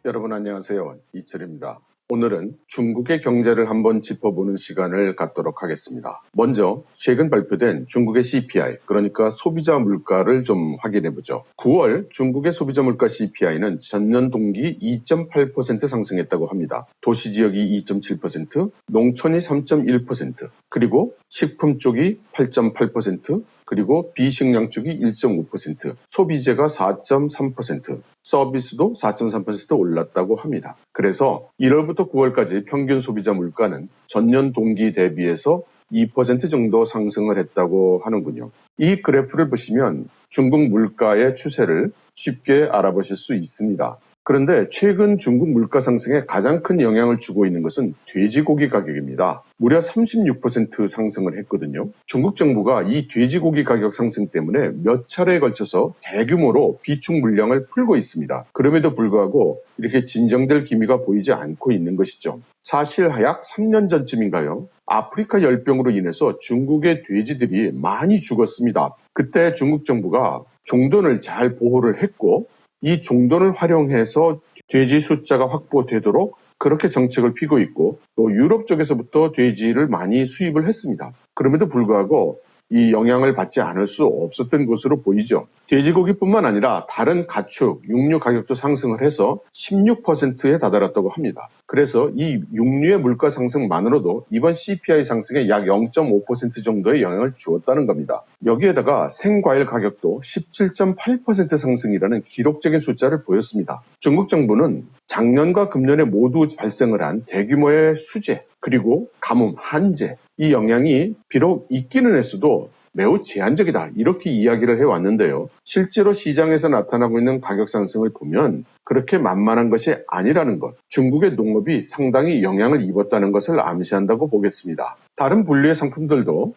여러분 안녕하세요. 이철입니다. 오늘은 중국의 경제를 한번 짚어보는 시간을 갖도록 하겠습니다. 먼저 최근 발표된 중국의 CPI, 그러니까 소비자 물가를 좀 확인해보죠. 9월 중국의 소비자 물가 CPI는 전년 동기 2.8% 상승했다고 합니다. 도시지역이 2.7%, 농촌이 3.1%, 그리고 식품 쪽이 8.8%, 그리고 비식량 쪽이 1.5%, 소비재가 4.3%, 서비스도 4.3% 올랐다고 합니다. 그래서 1월부터 9월까지 평균 소비자 물가는 전년 동기 대비해서 2% 정도 상승을 했다고 하는군요. 이 그래프를 보시면 중국 물가의 추세를 쉽게 알아보실 수 있습니다. 그런데 최근 중국 물가 상승에 가장 큰 영향을 주고 있는 것은 돼지고기 가격입니다. 무려 36% 상승을 했거든요. 중국 정부가 이 돼지고기 가격 상승 때문에 몇 차례에 걸쳐서 대규모로 비축 물량을 풀고 있습니다. 그럼에도 불구하고 이렇게 진정될 기미가 보이지 않고 있는 것이죠. 사실 약 3년 전쯤인가요? 아프리카 열병으로 인해서 중국의 돼지들이 많이 죽었습니다. 그때 중국 정부가 종돈을 잘 보호를 했고 이 종돈을 활용해서 돼지 숫자가 확보되도록 그렇게 정책을 피고 있고 또 유럽 쪽에서부터 돼지를 많이 수입을 했습니다. 그럼에도 불구하고 이 영향을 받지 않을 수 없었던 것으로 보이죠. 돼지고기뿐만 아니라 다른 가축, 육류 가격도 상승을 해서 16%에 다다랐다고 합니다. 그래서 이 육류의 물가 상승만으로도 이번 CPI 상승에 약 0.5% 정도의 영향을 주었다는 겁니다. 여기에다가 생과일 가격도 17.8% 상승이라는 기록적인 숫자를 보였습니다. 중국 정부는 작년과 금년에 모두 발생을 한 대규모의 수재, 그리고 가뭄, 한재, 이 영향이 비록 있기는 했어도 매우 제한적이다 이렇게 이야기를 해왔는데요. 실제로 시장에서 나타나고 있는 가격 상승을 보면 그렇게 만만한 것이 아니라는 것, 중국의 농업이 상당히 영향을 입었다는 것을 암시한다고 보겠습니다. 다른 분류의 상품들도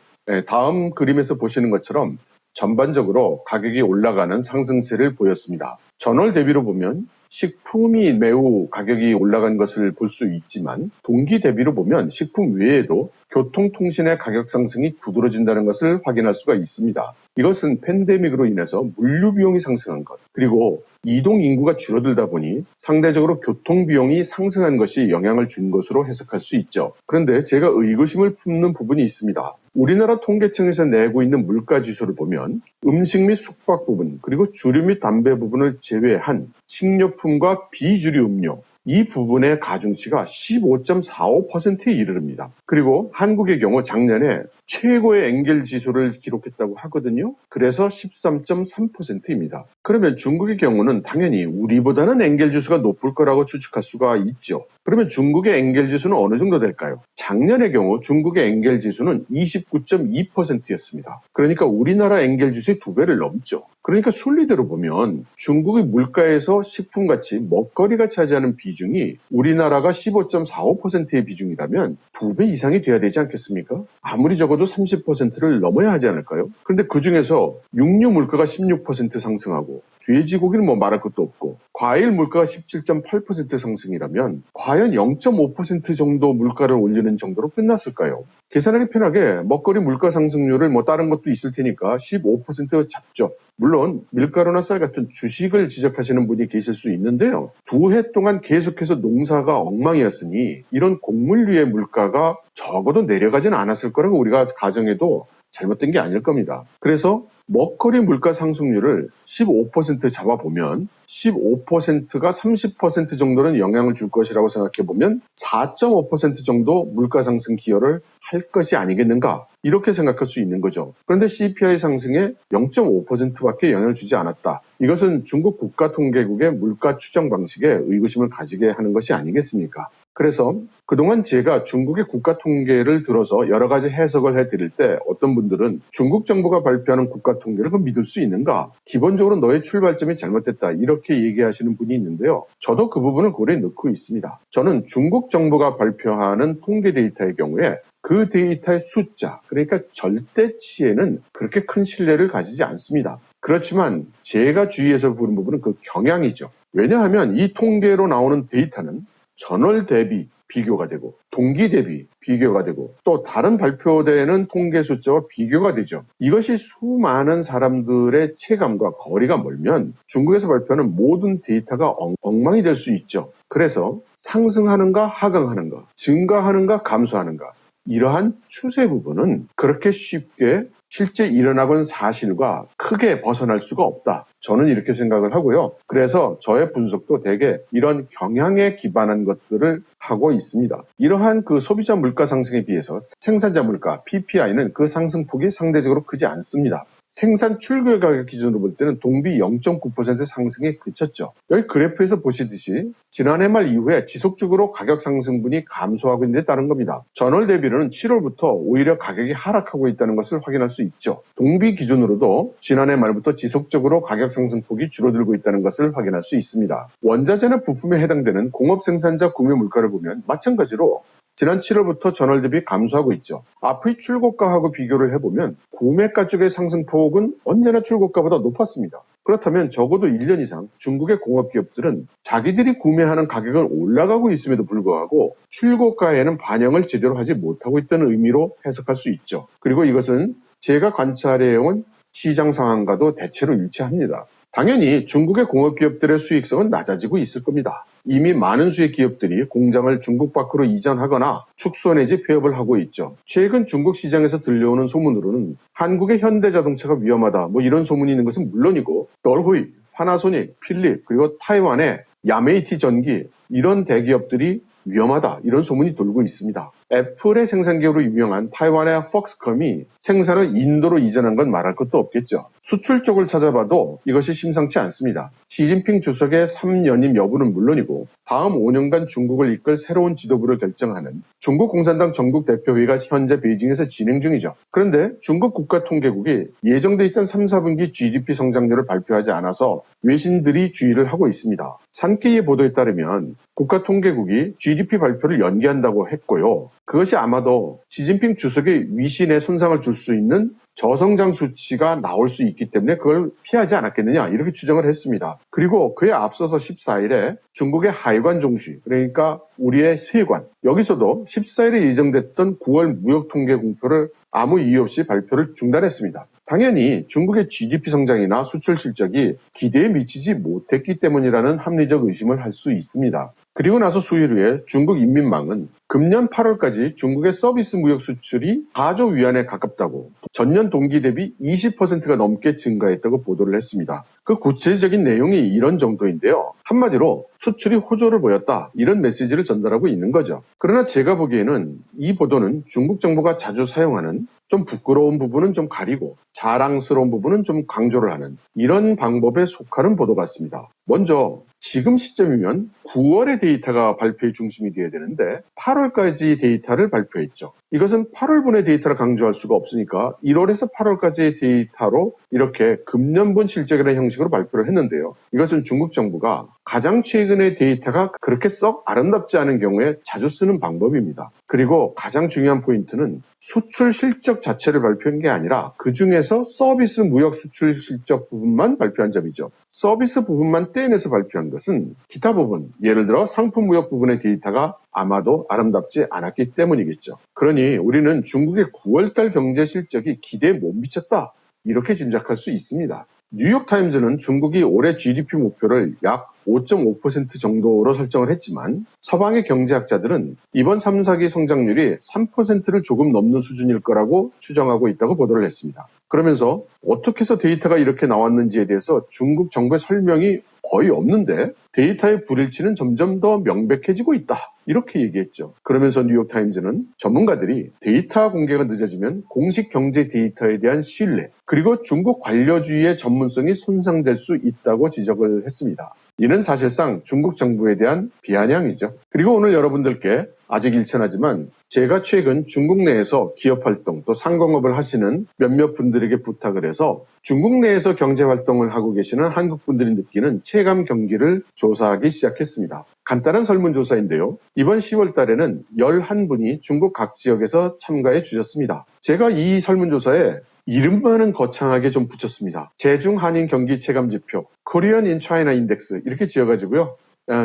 다음 그림에서 보시는 것처럼 전반적으로 가격이 올라가는 상승세를 보였습니다. 전월 대비로 보면 식품이 매우 가격이 올라간 것을 볼 수 있지만 동기 대비로 보면 식품 외에도 교통통신의 가격 상승이 두드러진다는 것을 확인할 수가 있습니다. 이것은 팬데믹으로 인해서 물류 비용이 상승한 것, 그리고 이동 인구가 줄어들다 보니 상대적으로 교통 비용이 상승한 것이 영향을 준 것으로 해석할 수 있죠. 그런데 제가 의구심을 품는 부분이 있습니다. 우리나라 통계청에서 내고 있는 물가 지수를 보면 음식 및 숙박 부분, 그리고 주류 및 담배 부분을 제외한 식료품과 비주류 음료, 이 부분의 가중치가 15.45%에 이르릅니다. 그리고 한국의 경우 작년에 최고의 엔겔 지수를 기록했다고 하거든요. 그래서 13.3%입니다. 그러면 중국의 경우는 당연히 우리보다는 엔겔 지수가 높을 거라고 추측할 수가 있죠. 그러면 중국의 엔겔 지수는 어느 정도 될까요? 작년의 경우 중국의 엔겔 지수는 29.2%였습니다. 그러니까 우리나라 엔겔 지수의 2배를 넘죠. 그러니까 순리대로 보면 중국의 물가에서 식품같이 먹거리가 차지하는 비중이 우리나라가 15.45%의 비중이라면 2배 이상이 돼야 되지 않겠습니까? 아무리 적어도 30%를 넘어야 하지 않을까요? 그런데 그중에서 육류 물가가 16% 상승하고 돼지고기는 뭐 말할 것도 없고 과일 물가가 17.8% 상승이라면 과연 0.5% 정도 물가를 올리는 정도로 끝났을까요? 계산하기 편하게 먹거리 물가 상승률을 뭐 다른 것도 있을 테니까 15% 잡죠. 물론 밀가루나 쌀 같은 주식을 지적하시는 분이 계실 수 있는데요. 2해 동안 계속해서 농사가 엉망이었으니 이런 곡물류의 물가가 적어도 내려가지는 않았을 거라고 우리가 가정해도 잘못된 게 아닐 겁니다. 그래서 먹거리 물가 상승률을 15% 잡아보면 15%가 30% 정도는 영향을 줄 것이라고 생각해보면 4.5% 정도 물가 상승 기여를 할 것이 아니겠는가 이렇게 생각할 수 있는 거죠. 그런데 CPI 상승에 0.5%밖에 영향을 주지 않았다. 이것은 중국 국가통계국의 물가 추정 방식에 의구심을 가지게 하는 것이 아니겠습니까? 그래서 그동안 제가 중국의 국가 통계를 들어서 여러 가지 해석을 해드릴 때 어떤 분들은 중국 정부가 발표하는 국가 통계를 믿을 수 있는가? 기본적으로 너의 출발점이 잘못됐다. 이렇게 얘기하시는 분이 있는데요. 저도 그 부분을 고려해 넣고 있습니다. 저는 중국 정부가 발표하는 통계 데이터의 경우에 그 데이터의 숫자, 그러니까 절대치에는 그렇게 큰 신뢰를 가지지 않습니다. 그렇지만 제가 주의해서 보는 부분은 그 경향이죠. 왜냐하면 이 통계로 나오는 데이터는 전월 대비 비교가 되고 동기 대비 비교가 되고 또 다른 발표되는 통계 숫자와 비교가 되죠. 이것이 수많은 사람들의 체감과 거리가 멀면 중국에서 발표하는 모든 데이터가 엉망이 될 수 있죠. 그래서 상승하는가 하강하는가 증가하는가 감소하는가 이러한 추세 부분은 그렇게 쉽게 실제 일어나고 있는 사실과 크게 벗어날 수가 없다. 저는 이렇게 생각을 하고요. 그래서 저의 분석도 대개 이런 경향에 기반한 것들을 하고 있습니다. 이러한 그 소비자 물가 상승에 비해서 생산자 물가 PPI는 그 상승폭이 상대적으로 크지 않습니다. 생산 출구 가격 기준으로 볼 때는 동비 0.9% 상승에 그쳤죠. 여기 그래프에서 보시듯이 지난해 말 이후에 지속적으로 가격 상승분이 감소하고 있는 데 따른 겁니다. 전월 대비로는 7월부터 오히려 가격이 하락하고 있다는 것을 확인할 수 있죠. 동비 기준으로도 지난해 말부터 지속적으로 가격 상승폭이 줄어들고 있다는 것을 확인할 수 있습니다. 원자재나 부품에 해당되는 공업 생산자 구매 물가를 보면 마찬가지로 지난 7월부터 전월 대비 감소하고 있죠. 앞의 출고가하고 비교를 해보면 구매가 쪽의 상승폭은 언제나 출고가보다 높았습니다. 그렇다면 적어도 1년 이상 중국의 공업기업들은 자기들이 구매하는 가격은 올라가고 있음에도 불구하고 출고가에는 반영을 제대로 하지 못하고 있다는 의미로 해석할 수 있죠. 그리고 이것은 제가 관찰해온 시장 상황과도 대체로 일치합니다. 당연히 중국의 공업기업들의 수익성은 낮아지고 있을 겁니다. 이미 많은 수의 기업들이 공장을 중국 밖으로 이전하거나 축소 내지 폐업을 하고 있죠. 최근 중국 시장에서 들려오는 소문으로는 한국의 현대자동차가 위험하다 이런 소문이 있는 것은 물론이고 널호이, 파나소닉, 필립 그리고 타이완의 야메이티 전기 이런 대기업들이 위험하다 이런 소문이 돌고 있습니다. 애플의 생산기업으로 유명한 타이완의 폭스컴이 생산을 인도로 이전한 건 말할 것도 없겠죠. 수출 쪽을 찾아봐도 이것이 심상치 않습니다. 시진핑 주석의 3연임 여부는 물론이고 다음 5년간 중국을 이끌 새로운 지도부를 결정하는 중국 공산당 전국 대표회의가 현재 베이징에서 진행 중이죠. 그런데 중국 국가통계국이 예정돼 있던 3, 4분기 GDP 성장률을 발표하지 않아서 외신들이 주의를 하고 있습니다. 산케이의 보도에 따르면 국가통계국이 GDP 발표를 연기한다고 했고요. 그것이 아마도 시진핑 주석의 위신에 손상을 줄 수 있는 저성장 수치가 나올 수 있기 때문에 그걸 피하지 않았겠느냐 이렇게 추정을 했습니다. 그리고 그에 앞서서 14일에 중국의 하이관 종시 그러니까 우리의 세관 여기서도 14일에 예정됐던 9월 무역통계 공표를 아무 이유 없이 발표를 중단했습니다. 당연히 중국의 GDP 성장이나 수출 실적이 기대에 미치지 못했기 때문이라는 합리적 의심을 할 수 있습니다. 그리고 나서 수일 후에 중국 인민망은 금년 8월까지 중국의 서비스 무역 수출이 4조 위안에 가깝다고 전년 동기 대비 20%가 넘게 증가했다고 보도를 했습니다. 그 구체적인 내용이 이런 정도인데요. 한마디로 수출이 호조를 보였다 이런 메시지를 전달하고 있는 거죠. 그러나 제가 보기에는 이 보도는 중국 정부가 자주 사용하는 좀 부끄러운 부분은 좀 가리고 자랑스러운 부분은 좀 강조를 하는 이런 방법에 속하는 보도 같습니다. 먼저 지금 시점이면 9월의 데이터가 발표의 중심이 되어야 되는데 8월까지 데이터를 발표했죠. 이것은 8월분의 데이터를 강조할 수가 없으니까 1월에서 8월까지의 데이터로 이렇게 금년분 실적이라는 형식으로 발표를 했는데요. 이것은 중국 정부가 가장 최근의 데이터가 그렇게 썩 아름답지 않은 경우에 자주 쓰는 방법입니다. 그리고 가장 중요한 포인트는 수출 실적 자체를 발표한 게 아니라 그중에서 서비스 무역 수출 실적 부분만 발표한 점이죠. 서비스 부분만 떼내서 발표한 것은 기타 부분, 예를 들어 상품 무역 부분의 데이터가 아마도 아름답지 않았기 때문이겠죠. 그러니 우리는 중국의 9월달 경제 실적이 기대에 못 미쳤다 이렇게 짐작할 수 있습니다. 뉴욕타임즈는 중국이 올해 GDP 목표를 약 5.5% 정도로 설정을 했지만 서방의 경제학자들은 이번 3, 4기 성장률이 3%를 조금 넘는 수준일 거라고 추정하고 있다고 보도를 했습니다. 그러면서 어떻게 해서 데이터가 이렇게 나왔는지에 대해서 중국 정부의 설명이 거의 없는데 데이터의 불일치는 점점 더 명백해지고 있다. 이렇게 얘기했죠. 그러면서 뉴욕타임즈는 전문가들이 데이터 공개가 늦어지면 공식 경제 데이터에 대한 신뢰 그리고 중국 관료주의의 전문성이 손상될 수 있다고 지적을 했습니다. 이는 사실상 중국 정부에 대한 비아냥이죠. 그리고 오늘 여러분들께 아직 일천하지만 제가 최근 중국 내에서 기업활동 또 상공업을 하시는 몇몇 분들에게 부탁을 해서 중국 내에서 경제활동을 하고 계시는 한국 분들이 느끼는 체감 경기를 조사하기 시작했습니다. 간단한 설문조사인데요. 이번 10월 달에는 11분이 중국 각 지역에서 참가해 주셨습니다. 제가 이 설문조사에 이름만은 거창하게 좀 붙였습니다. 제중 한인 경기 체감 지표, Korean in China 인덱스 이렇게 지어가지고요.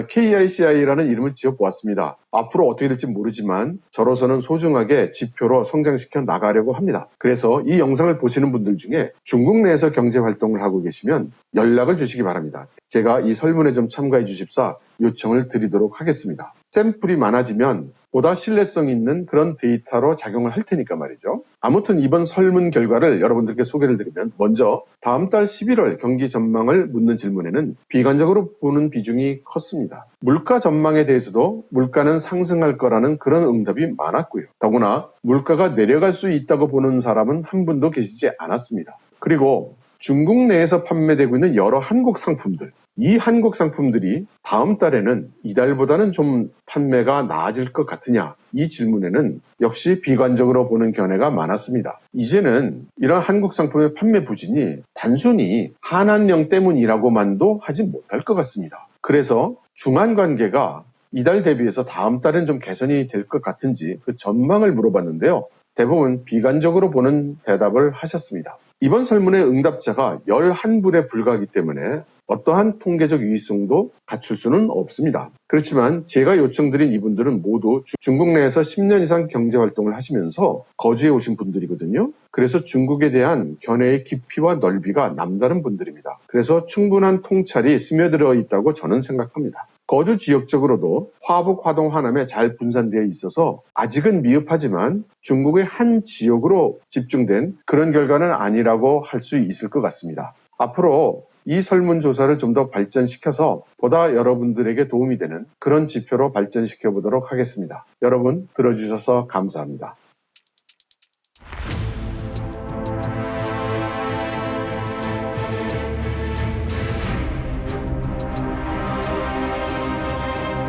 KICI라는 이름을 지어보았습니다. 앞으로 어떻게 될지 모르지만 저로서는 소중하게 지표로 성장시켜 나가려고 합니다. 그래서 이 영상을 보시는 분들 중에 중국 내에서 경제활동을 하고 계시면 연락을 주시기 바랍니다. 제가 이 설문에 좀 참가해 주십사 요청을 드리도록 하겠습니다. 샘플이 많아지면 보다 신뢰성 있는 그런 데이터로 작용을 할 테니까 말이죠. 아무튼 이번 설문 결과를 여러분들께 소개를 드리면 먼저 다음 달 11월 경기 전망을 묻는 질문에는 비관적으로 보는 비중이 컸습니다. 물가 전망에 대해서도 물가는 상승할 거라는 그런 응답이 많았고요. 더구나 물가가 내려갈 수 있다고 보는 사람은 한 분도 계시지 않았습니다. 그리고 중국 내에서 판매되고 있는 여러 한국 상품들, 이 한국 상품들이 다음 달에는 이달보다는 좀 판매가 나아질 것 같으냐? 이 질문에는 역시 비관적으로 보는 견해가 많았습니다. 이제는 이런 한국 상품의 판매 부진이 단순히 한한령 때문이라고만도 하지 못할 것 같습니다. 그래서 중한 관계가 이달 대비해서 다음 달은 좀 개선이 될 것 같은지 그 전망을 물어봤는데요. 대부분 비관적으로 보는 대답을 하셨습니다. 이번 설문의 응답자가 11분에 불과하기 때문에 어떠한 통계적 유의성도 갖출 수는 없습니다. 그렇지만 제가 요청드린 이분들은 모두 중국 내에서 10년 이상 경제활동을 하시면서 거주해 오신 분들이거든요. 그래서 중국에 대한 견해의 깊이와 넓이가 남다른 분들입니다. 그래서 충분한 통찰이 스며들어 있다고 저는 생각합니다. 거주 지역적으로도 화북, 화동, 화남에 잘 분산되어 있어서 아직은 미흡하지만 중국의 한 지역으로 집중된 그런 결과는 아니라고 할 수 있을 것 같습니다. 앞으로 이 설문조사를 좀 더 발전시켜서 보다 여러분들에게 도움이 되는 그런 지표로 발전시켜 보도록 하겠습니다. 여러분 들어주셔서 감사합니다.